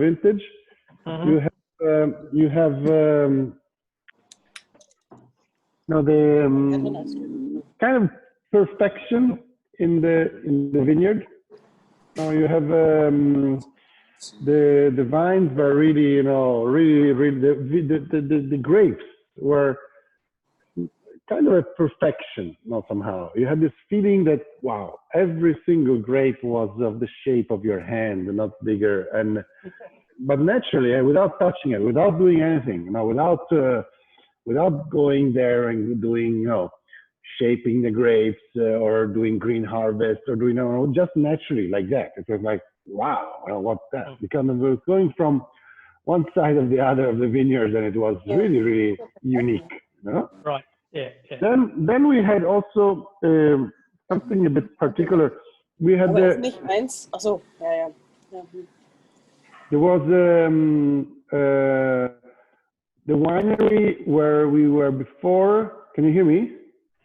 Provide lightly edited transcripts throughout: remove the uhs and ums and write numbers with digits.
vintage, you have the kind of perfection in the vineyard. Now you have the vines were really, the grapes were kind of a perfection, not somehow. You had this feeling that, wow, every single grape was of the shape of your hand, not bigger. But naturally, without touching it, without doing anything, without going there and doing, shaping the grapes or doing green harvest or doing, just naturally like that. It was like, wow, what's that? Because it was going from one side of the other of the vineyard, and it was really, really unique. Right. Yeah. Then we had also something a bit particular. We had there was the winery where we were before. Can you hear me?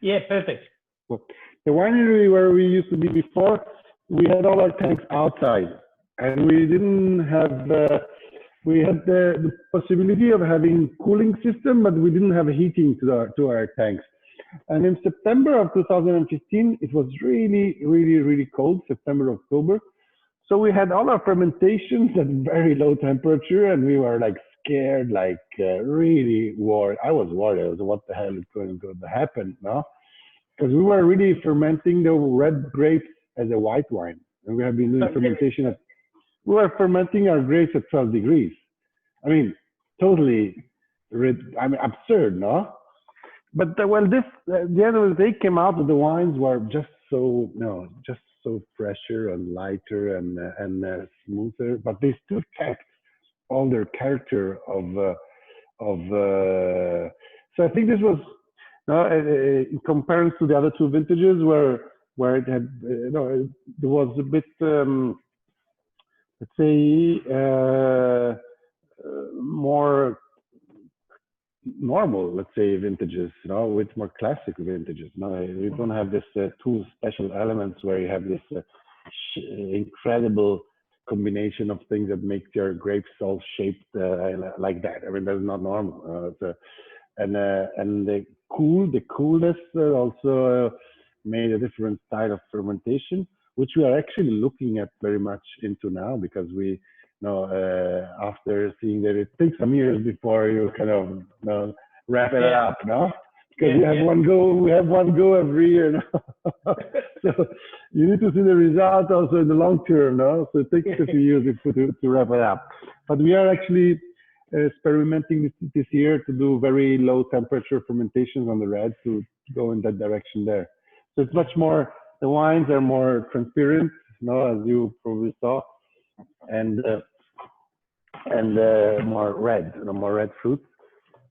Yeah, perfect. The winery where we used to be before, we had all our tanks outside, and we didn't have. We had the possibility of having cooling system, but we didn't have heating to our tanks. And in September of 2015, it was really, really, really cold, September, October. So we had all our fermentations at very low temperature, and we were like scared, like really worried. I was worried. I was, what the hell is going to happen now? Because we were really fermenting the red grapes as a white wine. And we have been doing fermentation we were fermenting our grapes at 12 degrees. I mean, totally, absurd, no? But the end of the day came out that the wines were just so, fresher and lighter and smoother. But they still kept all their character of. So I think this was, in comparison to the other two vintages, where it had, there was a bit. Let's say more normal, let's say, vintages, with more classic vintages. You don't have this two special elements where you have this incredible combination of things that make your grapes all shaped like that. I mean, that's not normal. And the coolness also made a different style of fermentation, which we are actually looking at very much into now, because we after seeing that it takes some years before you kind of wrap it up, because we have one go every year now. So you need to see the result also in the long term, so it takes a few years to wrap it up. But we are actually experimenting this year to do very low temperature fermentations on the red, to go in that direction there. So it's much more, the wines are more transparent, as you probably saw, and more red fruit,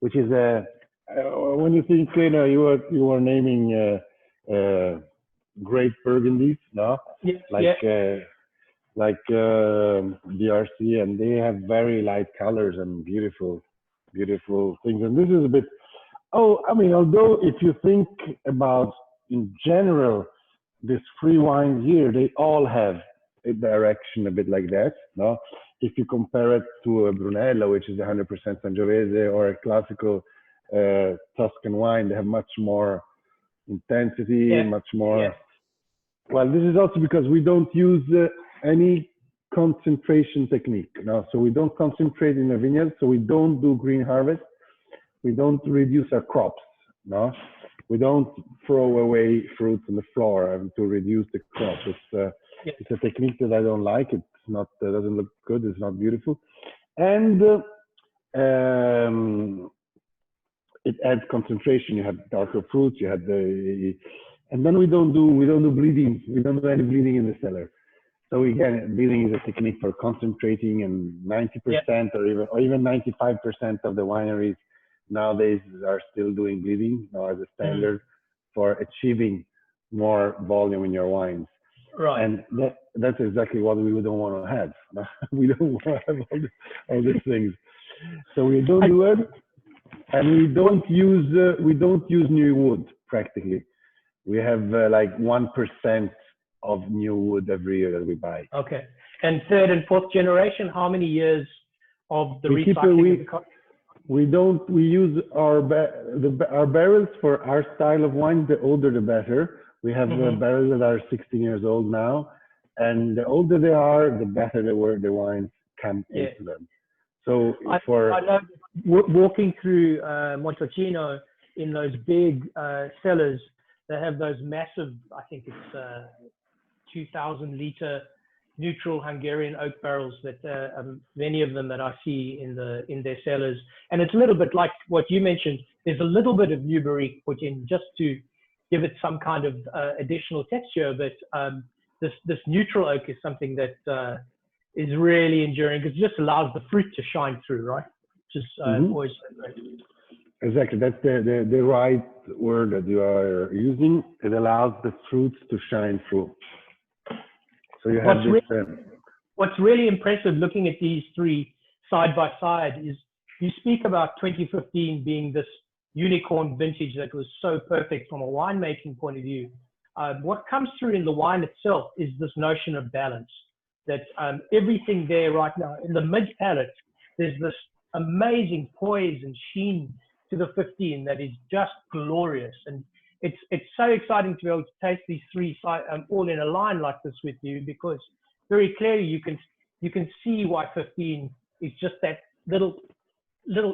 which is when you think, you were naming grape burgundies, like DRC, and they have very light colors and beautiful things. And this is a bit, although if you think about in general, these free wines here, they all have a direction a bit like that, If you compare it to a Brunello, which is 100% Sangiovese, or a classical Tuscan wine, they have much more intensity, much more. Yeah. Well, this is also because we don't use any concentration technique, So we don't concentrate in the vineyard, so we don't do green harvest. We don't reduce our crops, We don't throw away fruits on the floor to reduce the crop. It's a technique that I don't like. It's not, doesn't look good. It's not beautiful, and it adds concentration. You have darker fruits. You have and then we don't do bleeding. We don't do any bleeding in the cellar. So again, bleeding is a technique for concentrating, and 90% or even 95% of the wineries nowadays are still doing bleeding as a standard for achieving more volume in your wines. Right. And that's exactly what we don't want to have. We don't want to have all these things. So we don't do it, and we don't use new wood practically. We have like 1% of new wood every year that we buy. Okay. And third and fourth generation, how many years of the We keep recycling of the we use our barrels for our style of wine. The older, the better. We have barrels that are 16 years old now, and the older they are, the better the wines come into them. So I know walking through Montalcino in those big cellars, they have those massive, I think it's 2,000 liter neutral Hungarian oak barrels that many of them that I see in their cellars. And it's a little bit like what you mentioned. There's a little bit of Newbury put in just to give it some kind of additional texture. But this neutral oak is something that is really enduring because it just allows the fruit to shine through, right? Just always so great. Exactly, that's the right word that you are using. It allows the fruits to shine through. So you have what's really impressive looking at these three side by side is you speak about 2015 being this unicorn vintage that was so perfect from a winemaking point of view. What comes through in the wine itself is this notion of balance, that everything there right now in the mid palate, there's this amazing poise and sheen to the 15 that is just glorious. And it's so exciting to be able to taste these three all in a line like this with you, because very clearly you can see why 15 is just that little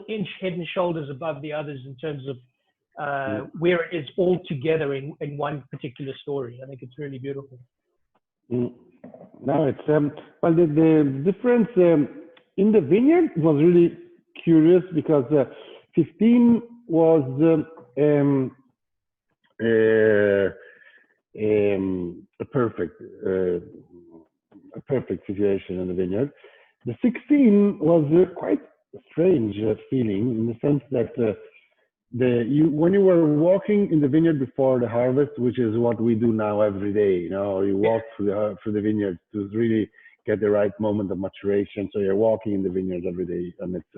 inch head and shoulders above the others in terms of where it is all together in one particular story. I think it's really beautiful. No, it's well, the difference in the vineyard was really curious because 15 was a perfect situation in the vineyard. The 16 was quite a strange feeling in the sense that when you were walking in the vineyard before the harvest, which is what we do now every day, you know, you walk through the vineyard to really get the right moment of maturation. So you're walking in the vineyard every day, and it's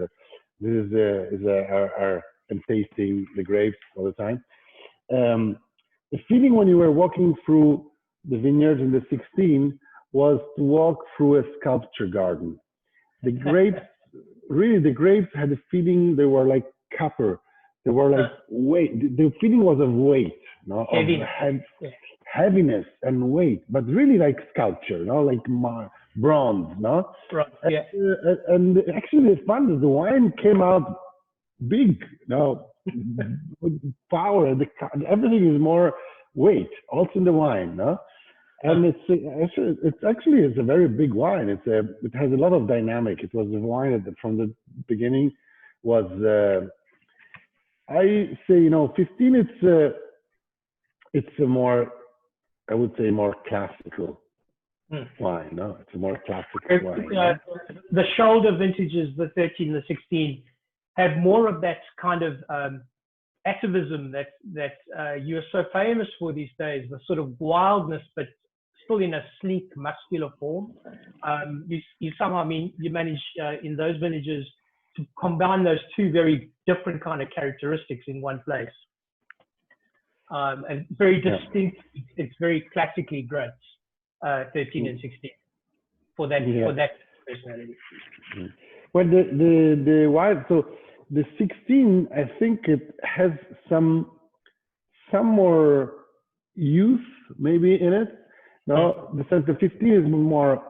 and tasting the grapes all the time. The feeling when you were walking through the vineyards in the 16 was to walk through a sculpture garden. The grapes, really, the grapes had a feeling they were like copper. They were like weight. The feeling was of weight, you know, heaviness and weight, but really like sculpture, you know, like bronze, no? Right. Yeah. And actually, the fun is the wine came out big, you know, with power. Everything is more weight, also in the wine, no? And it's actually a very big wine. It has a lot of dynamic. It was a wine that from the beginning was. I say, you know, 15. It's a more, I would say, more classical wine. No, it's a more classical wine. The shoulder vintages, the 13, the 16, have more of that kind of atavism that you are so famous for these days. The sort of wildness, but still in a sleek, muscular form. You somehow you manage in those vintages to combine those two very different kind of characteristics in one place. And very distinct. It's very classically Graetz, 13 and 16 for that personality. Well, the wine, so the 16, I think it has some more youth maybe in it. No, the sense the 15 is more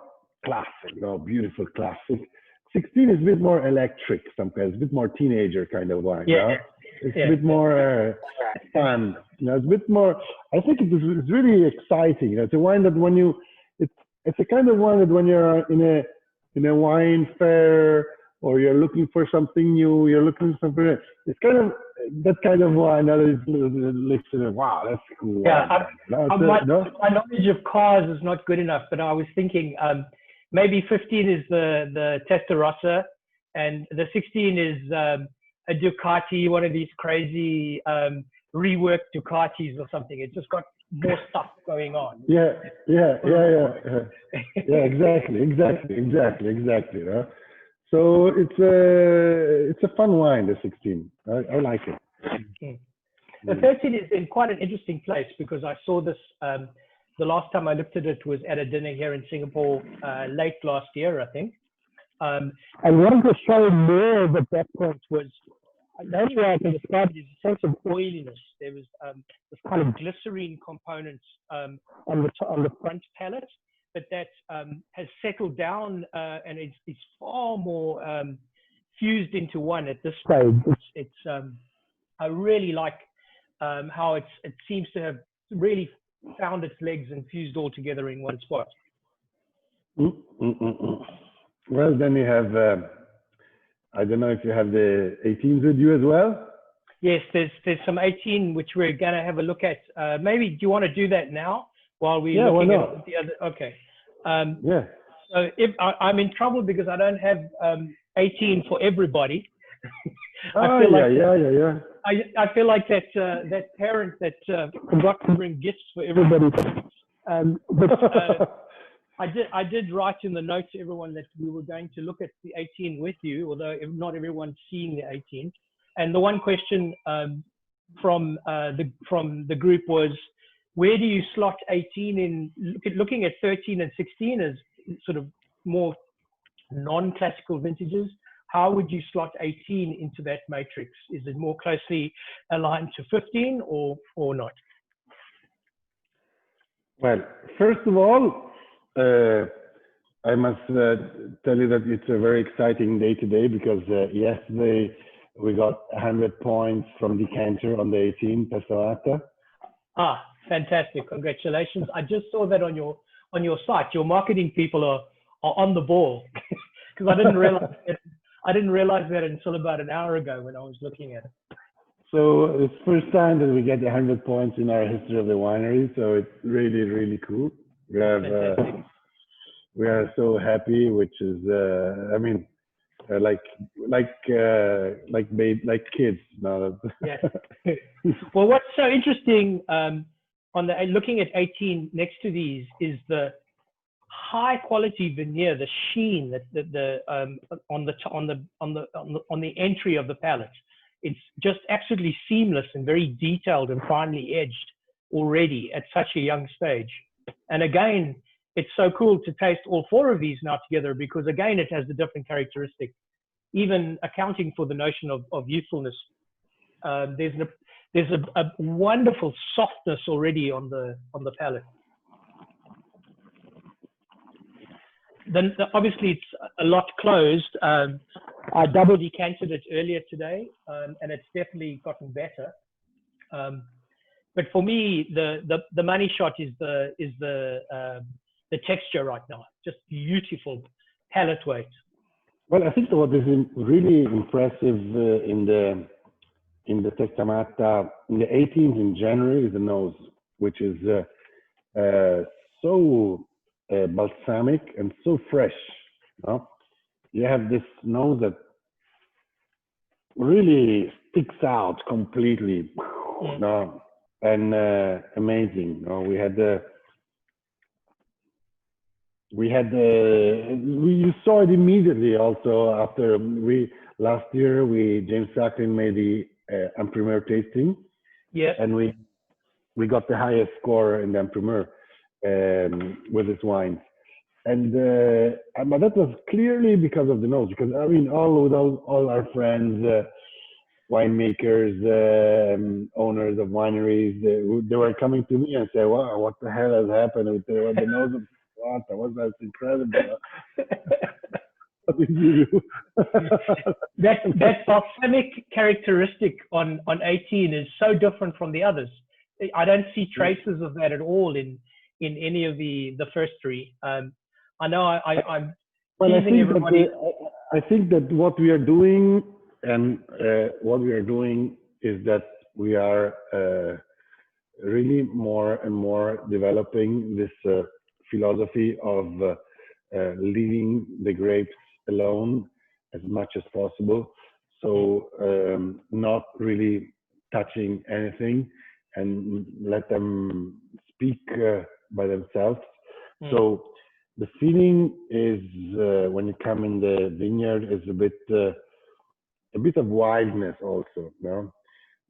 classic, no, beautiful classic. 16 is a bit more electric sometimes, a bit more teenager kind of wine. Yeah. No? It's a bit more fun. You know, it's a bit more. I think it's really exciting. You know, it's a wine that when you, it's a kind of wine that when you're in a wine fair or you're looking for something new, you're looking for something. It's kind of that kind of wine that is listening. Wow, that's cool. Yeah, my knowledge of cars is not good enough, but I was thinking maybe 15 is the Testarossa, and the 16 is a Ducati, one of these crazy reworked Ducatis or something. It's just got more stuff going on. Yeah, exactly. You know? So it's a fun wine, the 16. I like it. The 13 is in quite an interesting place because I saw this. the last time I looked at it was at a dinner here in Singapore late last year, I think. And what was showing more at that point was, the only way I can describe it is a sense of oiliness. There was this kind of glycerine component on the front palate, but that has settled down and it's far more fused into one at this stage. I really like how it seems to have really found its legs and fused all together in one spot. Well, then you have, I don't know if you have the 18s with you as well? Yes, there's some 18 which we're going to have a look at. Maybe do you want to do that now while we're looking at the other? Okay. Yeah. So I'm in trouble because I don't have 18 for everybody. I feel like that parent that forgot to bring gifts for everybody. But I did write in the note to everyone that we were going to look at the 18 with you, although not everyone's seeing the 18. And the one question from the group was, where do you slot 18 in? Looking at 13 and 16 as sort of more non-classical vintages, how would you slot 18 into that matrix? Is it more closely aligned to 15 or not? Well, first of all, I must tell you that it's a very exciting day today because yesterday we got 100 points from Decanter on the 18 Testamatta. Ah, fantastic! Congratulations! I just saw that on your site. Your marketing people are on the ball because I didn't realize that until about an hour ago when I was looking at it. So it's the first time that we get 100 points in our history of the winery, so it's really, really cool. We are so happy, which is, I mean, like kids. No, yes. Well, what's so interesting on looking at 18 next to these is the high quality veneer, the sheen that on the entry of the palate. It's just absolutely seamless and very detailed and finely edged already at such a young stage. And again, it's so cool to taste all four of these now together because again, it has a different characteristic, even accounting for the notion of youthfulness. There's a wonderful softness already on the palate. Then obviously it's a lot closed. I double decanted it earlier today, and it's definitely gotten better. But for me, the money shot is the texture right now. Just beautiful palate weight. Well, I think what is really impressive in the Testamatta, in the 18s in general, is the nose, which is so balsamic and so fresh. No? You have this nose that really sticks out completely. No? And amazing. No? You saw it immediately also after last year James Suckling made the Imprimeur tasting. Yeah. And we got the highest score in the Imprimeur with his wines. And but that was clearly because of the nose, because I mean all our friends, winemakers, owners of wineries, they were coming to me and say, wow, what the hell has happened with the nose of Testamatta? That's incredible. What did you do? that balsamic characteristic on 18 is so different from the others. I don't see traces of that at all in any of the first three. I know I'm teasing everybody. I think that what we are doing is that we are really more and more developing this philosophy of leaving the grapes alone as much as possible. So not really touching anything and let them speak by themselves. So the feeling is when you come in the vineyard is a bit of wildness also, no?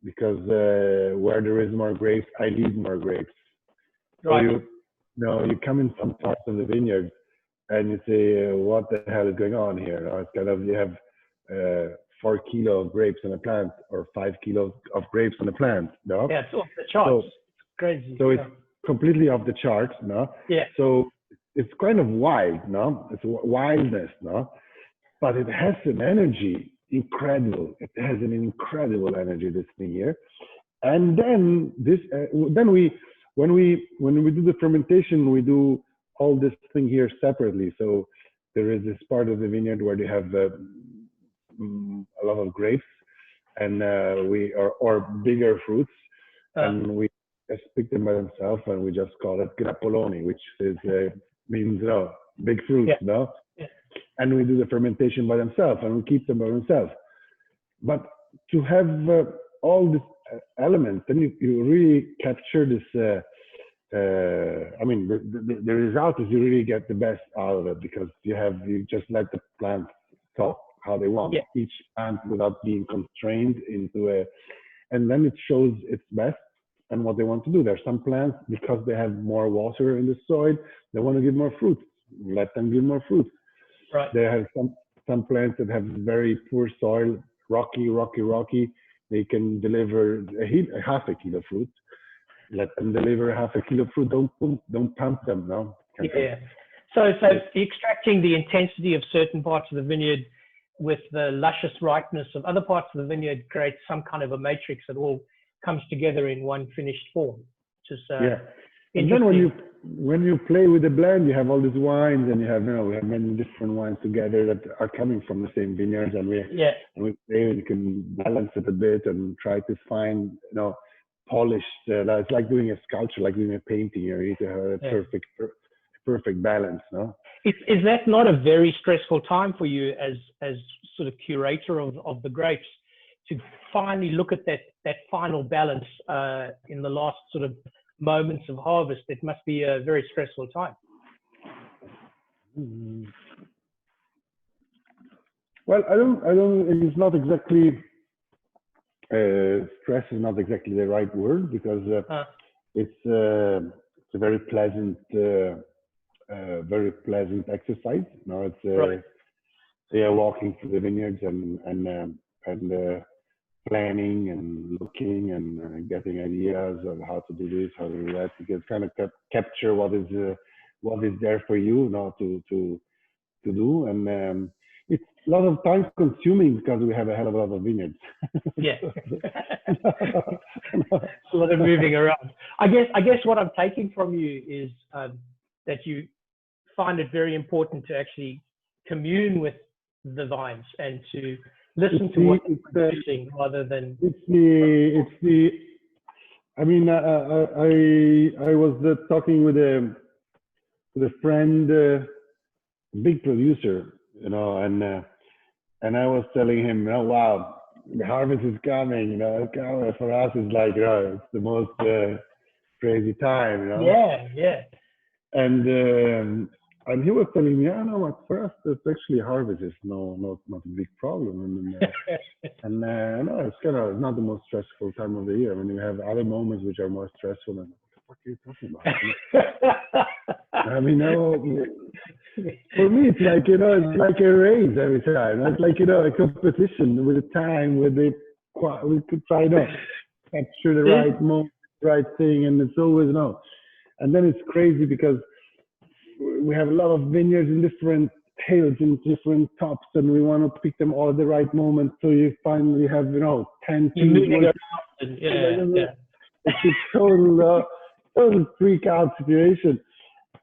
Because where there is more grapes, I need more grapes. Right. no, you come in some parts of the vineyard and you say, what the hell is going on here? It's kind of, you have 4 kilos of grapes on a plant or 5 kilos of grapes on a plant. No? Yeah, it's off the charts. Crazy. So it's completely off the charts. No? Yeah. So it's kind of wild. No? It's wildness. No? But it has an energy, incredible. It has an incredible energy, this thing here. And then when we do the fermentation, we do all this thing here separately. So there is this part of the vineyard where they have a lot of grapes, and or bigger fruits, and we just pick them by themselves, and we just call it grappoloni, which is means big fruits, no? Yeah. And we do the fermentation by themselves, and we keep them by themselves. But to have all these elements, then you really capture this. I mean, the result is you really get the best out of it, because you just let the plants talk how they want, each plant without being constrained into and then it shows its best and what they want to do. There are some plants, because they have more water in the soil, they want to give more fruit. Let them give more fruit. Right. There are some plants that have very poor soil, rocky. They can deliver half a kilo fruit. Let them deliver half a kilo fruit. Don't pump them, no. Yeah. So extracting the intensity of certain parts of the vineyard with the luscious ripeness of other parts of the vineyard creates some kind of a matrix that all comes together in one finished form. Just and then when you play with the blend, you have all these wines, and we have many different wines together that are coming from the same vineyards, and we play, and you can balance it a bit and try to find polished. It's like doing a sculpture, like doing a painting. You need to have a perfect balance. No, is that not a very stressful time for you as sort of curator of the grapes, to finally look at that final balance in the last sort of moments of harvest? It must be a very stressful time. Well, I don't. It's not exactly. Stress is not exactly the right word, because it's a very pleasant exercise. It's walking through the vineyards and planning and looking and getting ideas of how to do this, how to do that. You can kind of capture what is there for you, to do, and it's a lot of time consuming, because we have a hell of a lot of vineyards. Yeah. A lot of moving around. I guess what I'm taking from you is that you find it very important to actually commune with the vines and to listen to what they're producing, rather than. I mean, I was talking with a friend, big producer, and I was telling him, wow, the harvest is coming. For us, it's like, it's the most crazy time. Yeah. And he was telling me, for us, it's actually harvest is not a big problem. And no, it's kind of not the most stressful time of the year. I mean, you have other moments which are more stressful. And what are you talking about? I mean, for me, it's like, it's like a race every time. It's like, a competition with the time, we could try to capture the right moment, right thing, and it's always And then it's crazy, because we have a lot of vineyards in different hills, in different tops, and we want to pick them all at the right moment. So you finally have, 10 teams. It's a total freak out situation.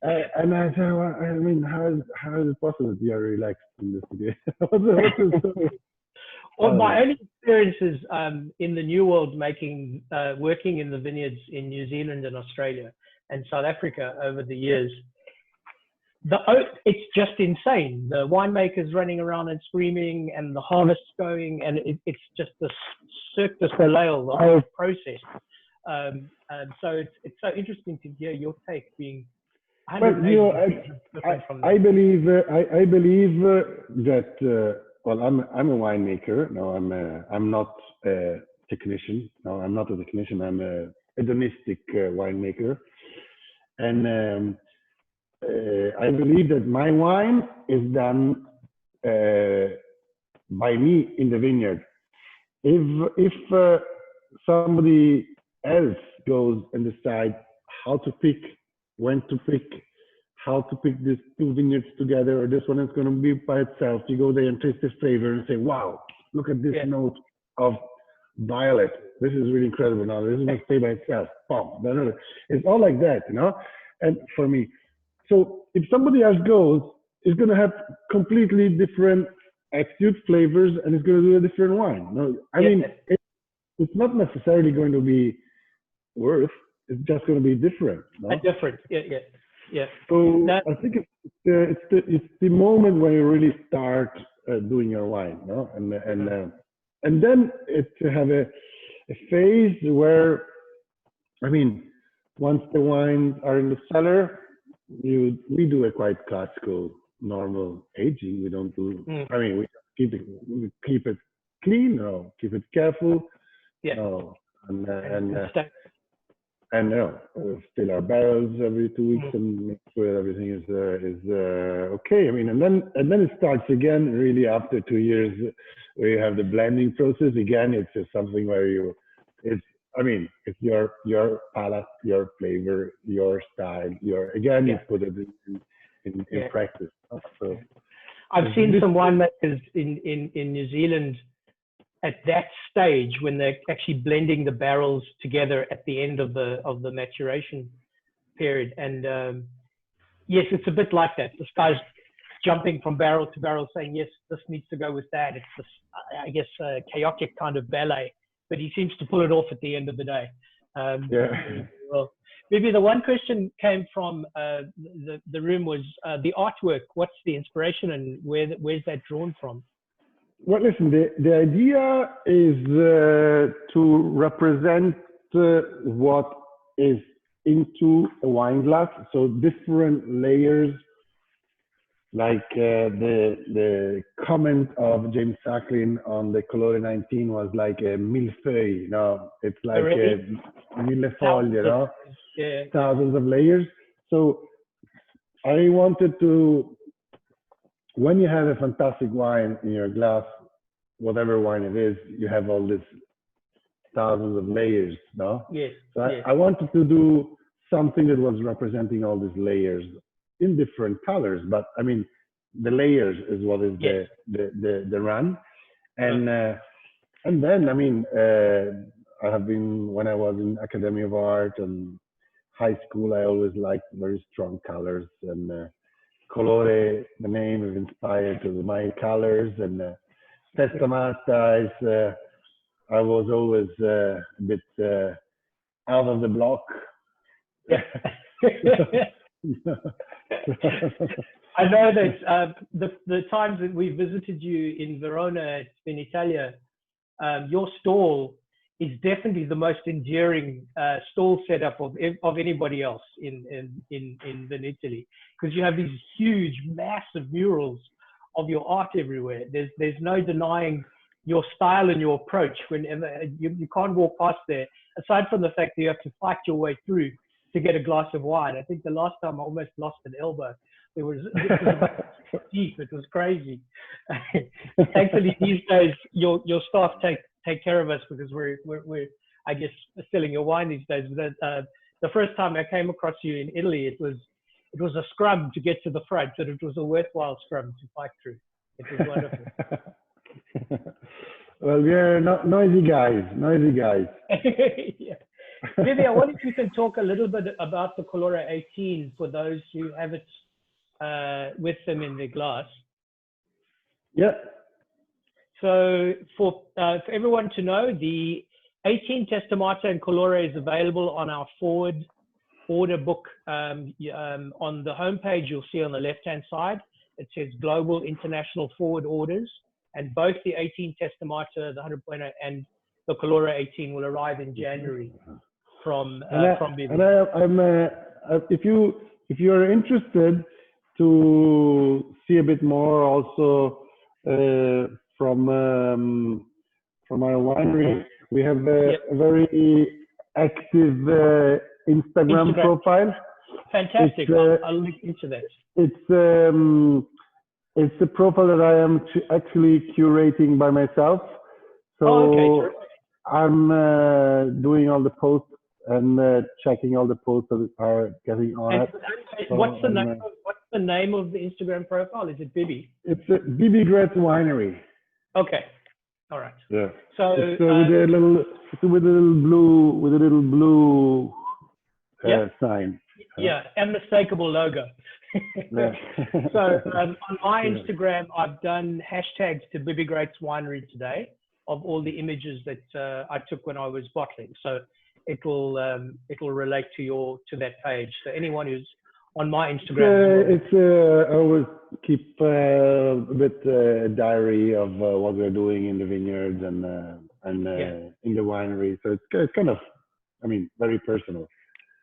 And I said, well, I mean, how is it possible that you are relaxed in this situation? What's the story? Well, my own experiences in the New World, working in the vineyards in New Zealand and Australia and South Africa over the years, it's just insane. The winemakers running around and screaming, and the harvests going, and it's just the Cirque du Soleil, the whole process. So it's so interesting to hear your take being. Well, I believe that. Well, I'm a winemaker. No, I'm not a technician. No, I'm not a technician. I'm a hedonistic winemaker. And I believe that my wine is done by me in the vineyard. If somebody else goes and decides how to pick, when to pick, how to pick these two vineyards together, or this one is going to be by itself, you go there and taste the flavor and say, wow, look at this note of violet. This is really incredible. Now this is going to stay by itself. Boom. It's all like that, you know. And for me, so if somebody else goes, it's going to have completely different attitude, flavors, and it's going to do a different wine. No, I mean, it's not necessarily going to be worse. It's just going to be different. No? Different. Yeah. So I think it's the moment when you really start doing your wine, no? And then it's to have a phase where, I mean, once the wines are in the cellar, we do a quite classical, normal aging. We don't do. I mean, we keep it clean, no, keep it careful, no, and we fill our barrels every 2 weeks and make sure everything is okay. I mean, and then it starts again. Really, after 2 years, where you have the blending process again. It's just something where it's your palate, your flavor, your style, you put it in practice. So I've seen some winemakers in New Zealand at that stage when they're actually blending the barrels together at the end of the maturation period. And yes, it's a bit like that. This guy's jumping from barrel to barrel saying, yes, this needs to go with that. It's this, I guess, chaotic kind of ballet, but he seems to pull it off at the end of the day. Well, maybe the one question came from the room was the artwork. What's the inspiration and where's that drawn from? Well, listen, the idea is to represent what is into a wine glass. So different layers, like the comment of James Suckling on the Colore 19 was like a millefeuille, you know, it's like a millefeuille, you know, thousands of layers. So I wanted to, when you have a fantastic wine in your glass, whatever wine it is, you have all these thousands of layers, no? Yes. So I wanted to do something that was representing all these layers in different colors, but I mean, the layers is what is the run. And then, I mean, I have been, when I was in Academy of Art and high school, I always liked very strong colors, and Colore, the name is inspired to my colors, and Testamatta is, I was always a bit out of the block. I know that the times that we visited you in Verona, in Italia, your stall is definitely the most enduring stall setup of anybody else in Italy, because you have these huge, massive murals of your art everywhere. There's no denying your style and your approach. Whenever you can't walk past there, aside from the fact that you have to fight your way through to get a glass of wine. I think the last time I almost lost an elbow. It was deep. It was crazy. Thankfully, these days your staff take care of us, because we're I guess selling your wine these days. But the first time I came across you in Italy, it was a scrum to get to the front, but it was a worthwhile scrum to fight through. It was wonderful. Well, we're noisy guys. Yeah. Maybe I wonder if you can talk a little bit about the Colore 18 for those who have it with them in their glass. Yeah. So for everyone to know, the 18 Testamatta and Colore is available on our forward order book. On the homepage, you'll see on the left-hand side, it says Global International Forward Orders, and both the 18 Testamatta, the 100.0, and the Colore 18 will arrive in January from Bibi. And if you're interested to see a bit more also from our winery, we have a very active Instagram profile. fantastic. I'll look into that. It's a profile that I am actually curating by myself. So okay, I'm doing all the posts and checking all the posts that are getting on it. What's the name of the Instagram profile? Is it Bibi? It's a Bibi Graetz Winery. Okay. All right. Yeah. So it's with a little blue sign. Yeah, unmistakable logo. Yeah. So on my Instagram, I've done hashtags to Bibi Graetz Winery today of all the images that I took when I was bottling. So it will relate to that page. So anyone who's on my Instagram, I always keep a bit diary of what we're doing in the vineyards and in the winery. So it's kind of, I mean, very personal.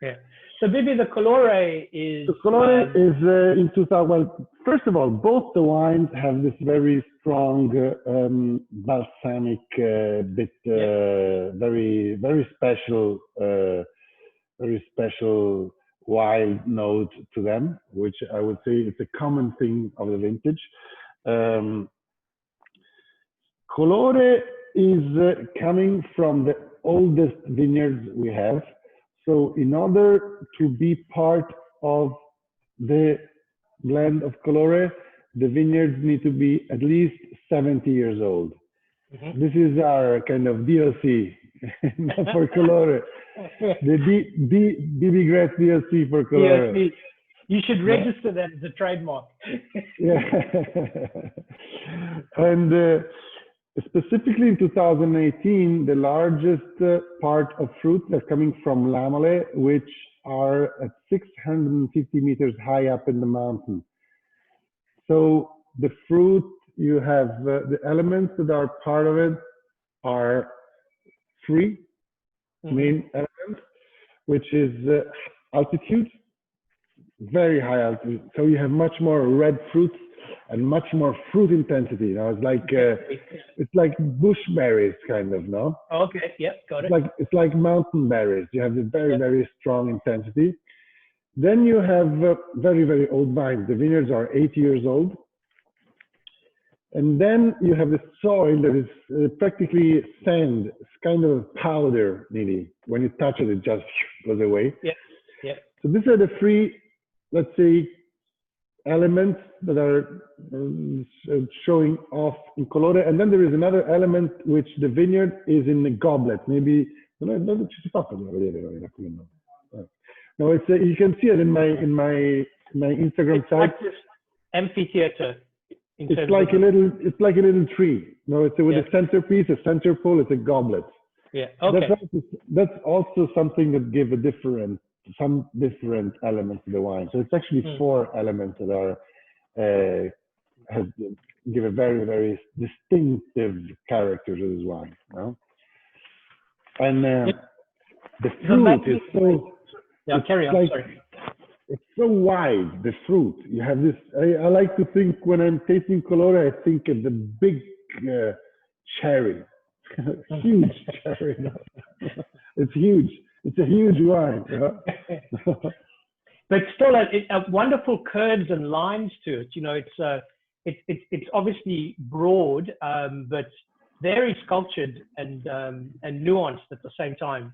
Yeah. So Bibi, the Colore is... The Colore is in 2000. Well, first of all, both the wines have this very strong balsamic bit, very, very special wild note to them, which I would say it's a common thing of the vintage. Colore is coming from the oldest vineyards we have. So in order to be part of the blend of Colore, the vineyards need to be at least 70 years old. Mm-hmm. This is our kind of DLC for Colore. The Bibi Graetz DLC for Colore. DLC. You should register that as a trademark. Yeah. And specifically in 2018, the largest part of fruits are coming from Lamole, which are at 650 meters high up in the mountain. So the fruit, you have the elements that are part of it are three main elements, which is altitude, very high altitude. So you have much more red fruits and much more fruit intensity. Now it's like bush berries, kind of, no? Okay, yeah, got it. It's like mountain berries. You have the very, very strong intensity. Then you have very, very old vines. The vineyards are 80 years old. And then you have the soil that is practically sand. It's kind of powder, nearly. When you touch it, it just goes away. Yeah, yeah. So these are the three, let's say, elements that are showing off in Colore. And then there is another element which the vineyard is in the goblet. Maybe no, it's you can see it in my Instagram site. Like this amphitheater. It's like a little tree. No, it's with a centerpiece, a center pole. It's a goblet. Yeah. Okay. That's also something that give some different elements to the wine. So it's actually four elements that are give a very, very distinctive character to this wine. No? And the fruit is so. Yeah, carry on. Sorry. It's so wide, the fruit. You have this. I like to think when I'm tasting Colore, I think of the big cherry, huge cherry. It's huge. It's a huge wine. But still, wonderful curves and lines to it. You know, it's obviously broad, but very sculptured and nuanced at the same time.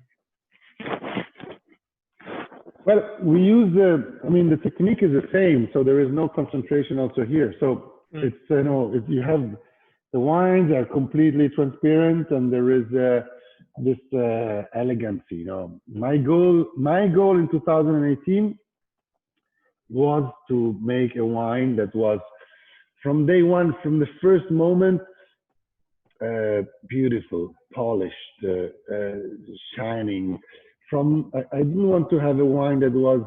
Well, we use the technique is the same, so there is no concentration also here. So it's you have the wines are completely transparent, and there is this elegancy. You know, my goal in 2018 was to make a wine that was from day one, from the first moment, beautiful, polished, shining. I didn't want to have a wine that was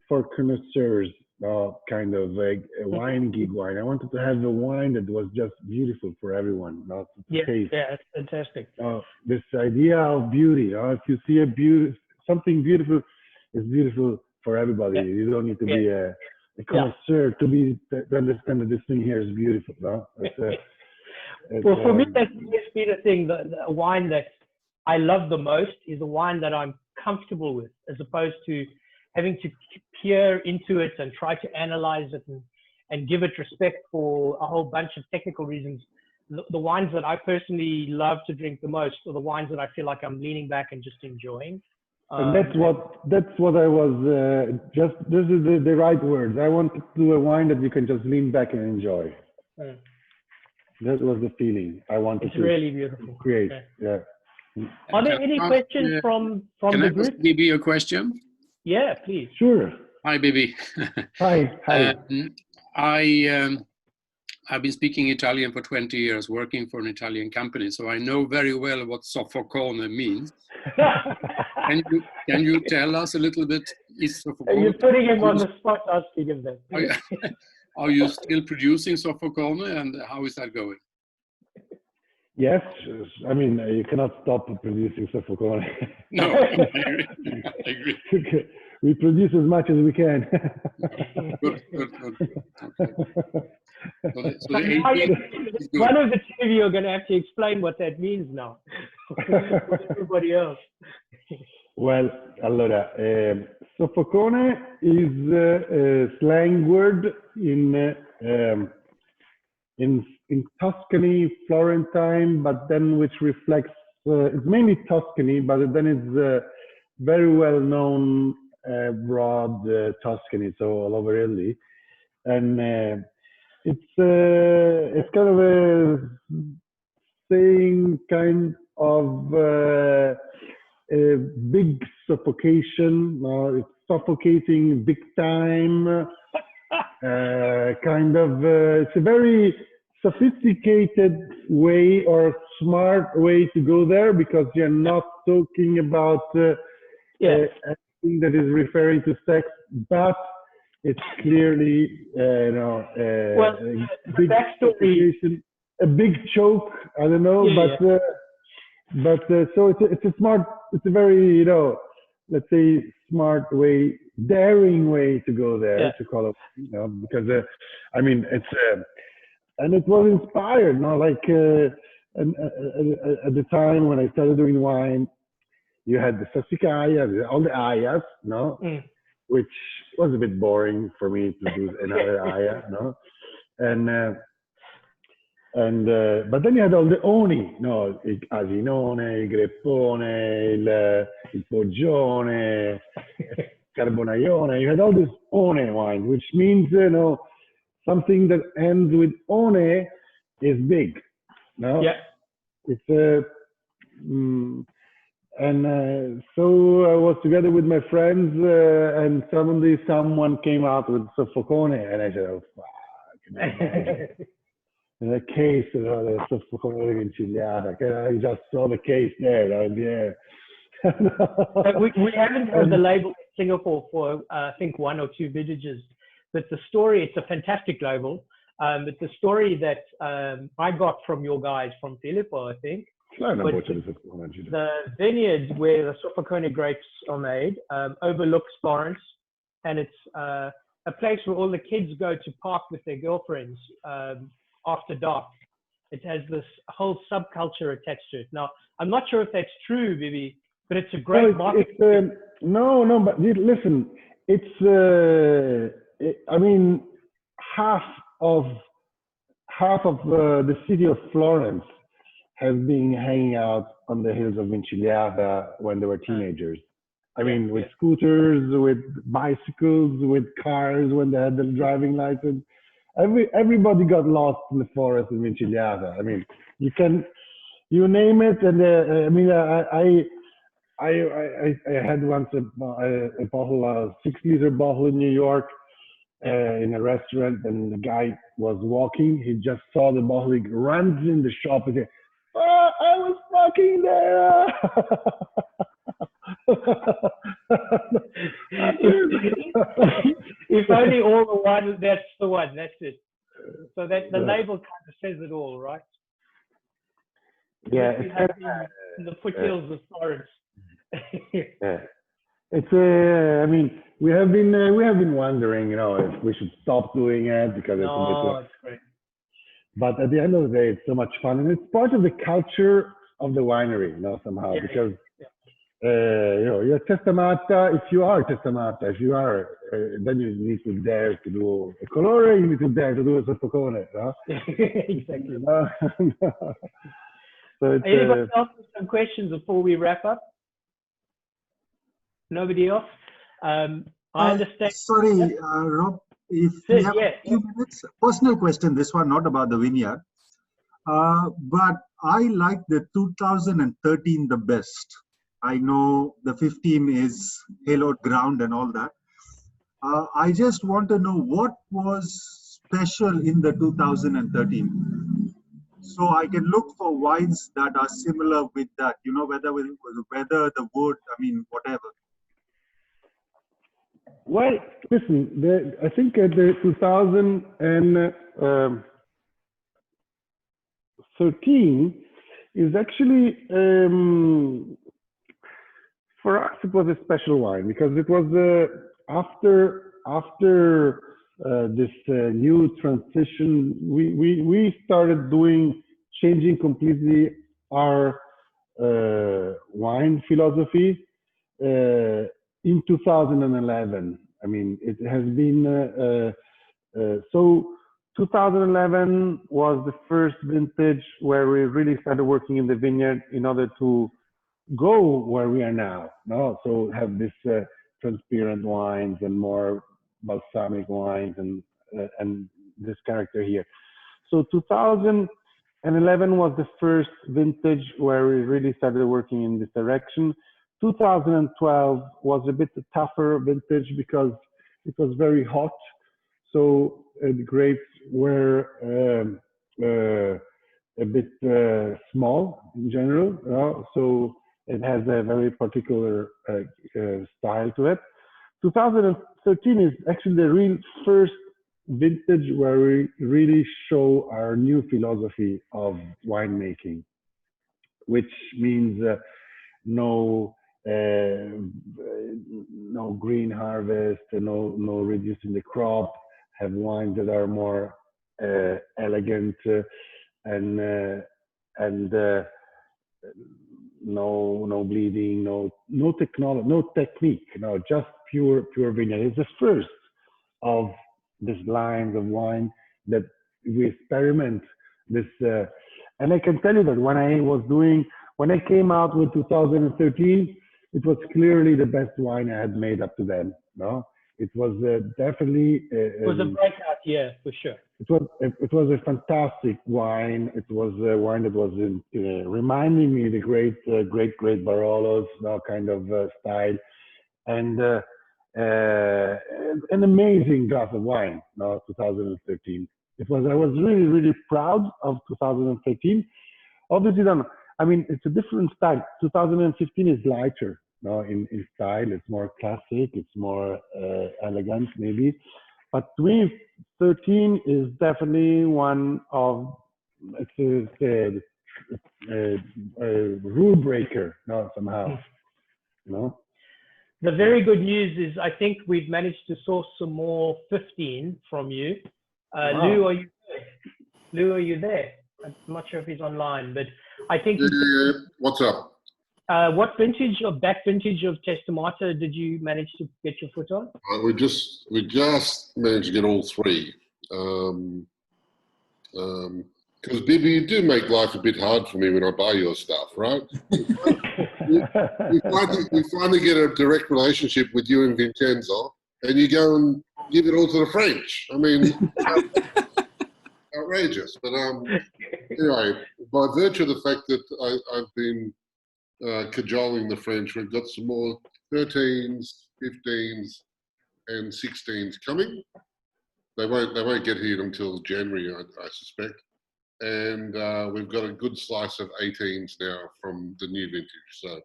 for connoisseurs, kind of a wine gig wine. I wanted to have a wine that was just beautiful for everyone. Not to taste. Yeah, it's fantastic. This idea of beauty. If you see something beautiful, it's beautiful for everybody. Yeah. You don't need to be a connoisseur to understand that this thing here is beautiful. No? Well, for me, that's been a thing. The wine that I love the most is a wine that I'm comfortable with, as opposed to having to peer into it and try to analyze it and give it respect for a whole bunch of technical reasons. The wines that I personally love to drink the most are the wines that I feel like I'm leaning back and just enjoying. And that's what I was this is the right words. I want to do a wine that you can just lean back and enjoy. That was the feeling I wanted it's to really beautiful. create. Yeah. Are there any questions from the group? Can I ask Bibi a question? Yeah, please. Sure. Hi, Bibi. Hi. I've been speaking Italian for 20 years, working for an Italian company, so I know very well what soffocone means. Can you tell us a little bit? You're putting him on the spot asking him that. Are you still producing soffocone, and how is that going? Yes, I mean you cannot stop producing soffocone. No, I agree. We produce as much as we can. Good. Okay. So one of the two of you are going to have to explain what that means now. For everybody else. Well, allora, soffocone is a slang word in Tuscany, Florentine, but then which reflects, it's mainly Tuscany, but then it's very well known broad Tuscany, so all over Italy. And it's kind of a saying kind of a big suffocation, it's suffocating big time, kind of, it's a very sophisticated way or smart way to go there, because you're not talking about anything that is referring to sex, but it's clearly, a big choke. I don't know, but so it's a smart, it's a very, let's say smart way, daring way to go there, to call it, because I mean it's and it was inspired, like at the time when I started doing wine, you had the sassicaia, all the ayas, which was a bit boring for me to do another aya, and but then you had all the oni, il asinone, il greppone, il poggione, carbonaione. You had all this one wine, which means something that ends with one is big. It's so I was together with my friends, and suddenly someone came out with soffocone, and I said, "Oh fuck!" In a case, the soffocone vinciliata. I just saw the case there. we haven't heard the label in Singapore for I think 1 or 2 vintages, but the story, it's a fantastic label. But the story that I got from your guys, from Filippo, I think, the vineyard where the soffocone grapes are made overlooks Florence, and it's a place where all the kids go to park with their girlfriends after dark. It has this whole subculture attached to it. Now, I'm not sure if that's true, Bibi, but it's a great market. No, but listen, it's I mean, half of the city of Florence has been hanging out on the hills of Vinciliata when they were teenagers. I mean, with scooters, with bicycles, with cars when they had the driving license. Everybody got lost in the forest in Vinciliata. I mean, you name it, and I mean, I had once a bottle, a 6-liter bottle in New York, in a restaurant, and the guy was walking. He just saw the bottle. He runs in the shop and said, "Oh, I was fucking there." If only all the one, that's the one, that's it. So that the label kind of says it all, right? Yeah, in the foothills of Florence. It's I mean, we have been wondering, if we should stop doing it because it's great. But at the end of the day, it's so much fun, and it's part of the culture of the winery, somehow, because you're Testamatta. If you are Testamatta, if you are, then you need to dare to do a Colore. You need to dare to do a Sottocone. No? Exactly. So it's, anybody else with some questions before we wrap up? Nobody else? I understand. Sorry, Rob, if we have a few minutes, personal question, this one, not about the vineyard. But I like the 2013 the best. I know the 15 is hallowed ground and all that. I just want to know what was special in the 2013. So I can look for wines that are similar with that, you know, whether with the weather, the wood, I mean, whatever. well, listen, I think the 2013 is actually, for us, it was a special wine because it was after this new transition, we started changing completely our wine philosophy in 2011. I mean, it has been so 2011 was the first vintage where we really started working in the vineyard in order to go where we are now. No, so have this transparent wines and more balsamic wines and this character here. So 2011 was the first vintage where we really started working in this direction. 2012 was a bit tougher vintage because it was very hot. So the grapes were a bit small in general. So it has a very particular style to it. 2013 is actually the real first vintage where we really show our new philosophy of winemaking, which means no green harvest, no reducing the crop, have wines that are more elegant and no bleeding, no technology, no technique, just pure vineyard. It's the first of this lines of wine that we experiment this. And I can tell you that when I came out with 2013, it was clearly the best wine I had made up to then. No, it was definitely. It was a breakout year for sure. It was a fantastic wine. It was a wine that was reminding me the great Barolos, kind of style, and an amazing glass of wine. 2013. I was really proud of 2013. Obviously, I mean, it's a different style. 2015 is lighter, in style. It's more classic. It's more elegant, maybe. But 2013 is definitely one of a rule breaker, somehow. The very good news is I think we've managed to source some more 15 from you. Wow. Lou, are you there? Lou, are you there? I'm not sure if he's online, but I think. Yeah. What's up? What back vintage of Testamatta did you manage to get your foot on? We just managed to get all three. Because Bibi, you do make life a bit hard for me when I buy your stuff, right? we finally get a direct relationship with you and Vincenzo, and you go and give it all to the French. I mean, outrageous. But anyway, by virtue of the fact that I've been cajoling the French, we've got some more 13s, 15s, and 16s coming. They won't get here until January, I suspect. And we've got a good slice of 18s now from the new vintage, so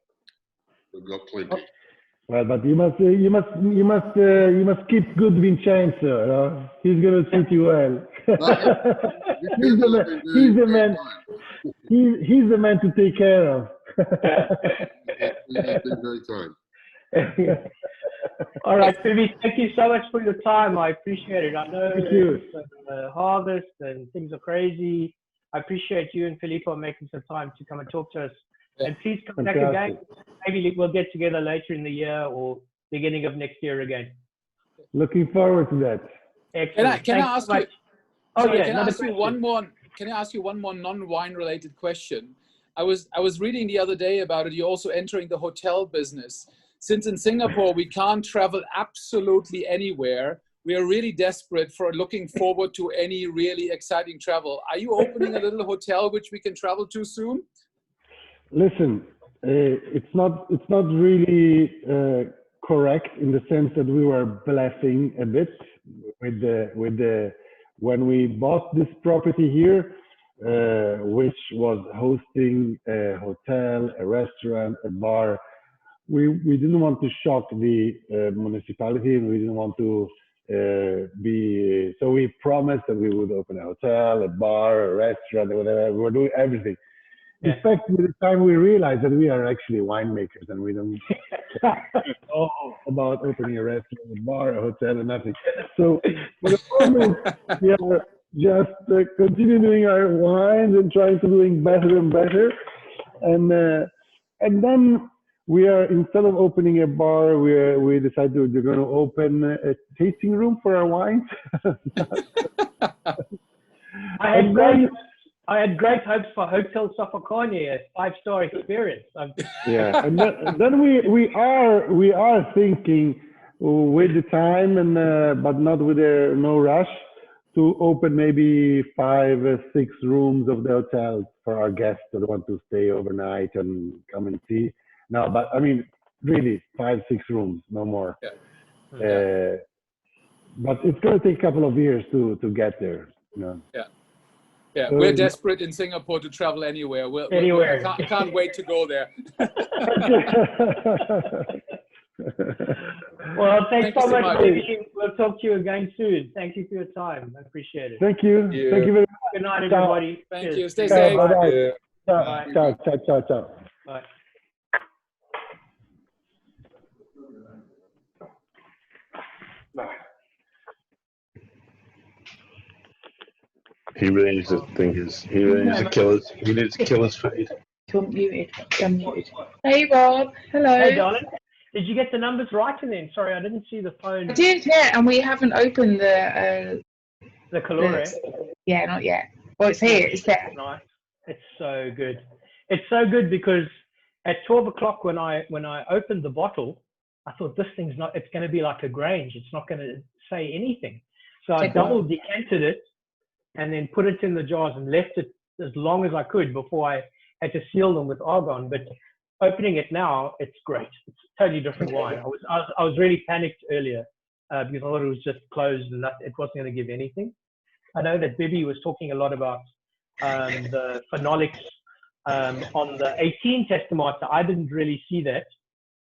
we've got plenty. Well, but you must keep good Vincenzo. He's gonna treat you well. He's the man. He's the man to take care of. He's been very kind. All right, Bibi, thank you so much for your time. I appreciate it. I know it's harvest and things are crazy. I appreciate you and Filippo making some time to come and talk to us. And please come back again. Maybe we'll get together later in the year or beginning of next year again. Looking forward to that. Excellent. Can I ask you? Oh, sorry, yeah. Can I ask you one more? Can I ask you one more non-wine related question? I was reading the other day about it. You're also entering the hotel business. Since in Singapore we can't travel absolutely anywhere, we are really desperate for looking forward to any really exciting travel. Are you opening a little hotel which we can travel to soon? Listen, it's not really correct in the sense that we were bluffing a bit with the when we bought this property here, which was hosting a hotel, a restaurant, a bar. We didn't want to shock the municipality, and we didn't want to so we promised that we would open a hotel, a bar, a restaurant, whatever. We were doing everything. In fact, with the time we realized that we are actually winemakers and we don't know about opening a restaurant, a bar, a hotel, and nothing. So for the moment, we are just continue doing our wines and trying to doing better and better. And then we are, instead of opening a bar, we decided we're going to open a tasting room for our wines. I had great hopes for Hotel Suckling, a 5-star experience. Yeah, and then we are thinking with the time and but not with no rush to open maybe 5 or 6 rooms of the hotel for our guests that want to stay overnight and come and see. No, but I mean really 5, 6 rooms, no more. Yeah. But it's going to take a couple of years to get there. You know? Yeah, we're desperate in Singapore to travel anywhere. Anywhere. I can't wait to go there. Well, thanks so much. We'll talk to you again soon. Thank you for your time. I appreciate it. Thank you. Thank you very much. Good night, everybody. Thank you. Stay safe. Bye. Bye. Ciao. Bye. He really needs to think he really needs to kill his fate. Unmuted. Hey Rob, hello. Hey darling. Did you get the numbers right then? Sorry, I didn't see the phone. I did, yeah, and we haven't opened the Colore. Yeah, not yet. Well, it's here. It's there. Nice. It's so good. It's so good because at 12 o'clock when I opened the bottle, I thought this thing's not. It's going to be like a Grange. It's not going to say anything. So I double decanted it and then put it in the jars and left it as long as I could before I had to seal them with argon. But opening it now, it's great. It's totally different wine. I was really panicked earlier because I thought it was just closed and it wasn't going to give anything. I know that Bibi was talking a lot about the phenolics on the 18 Testamatta. I didn't really see that.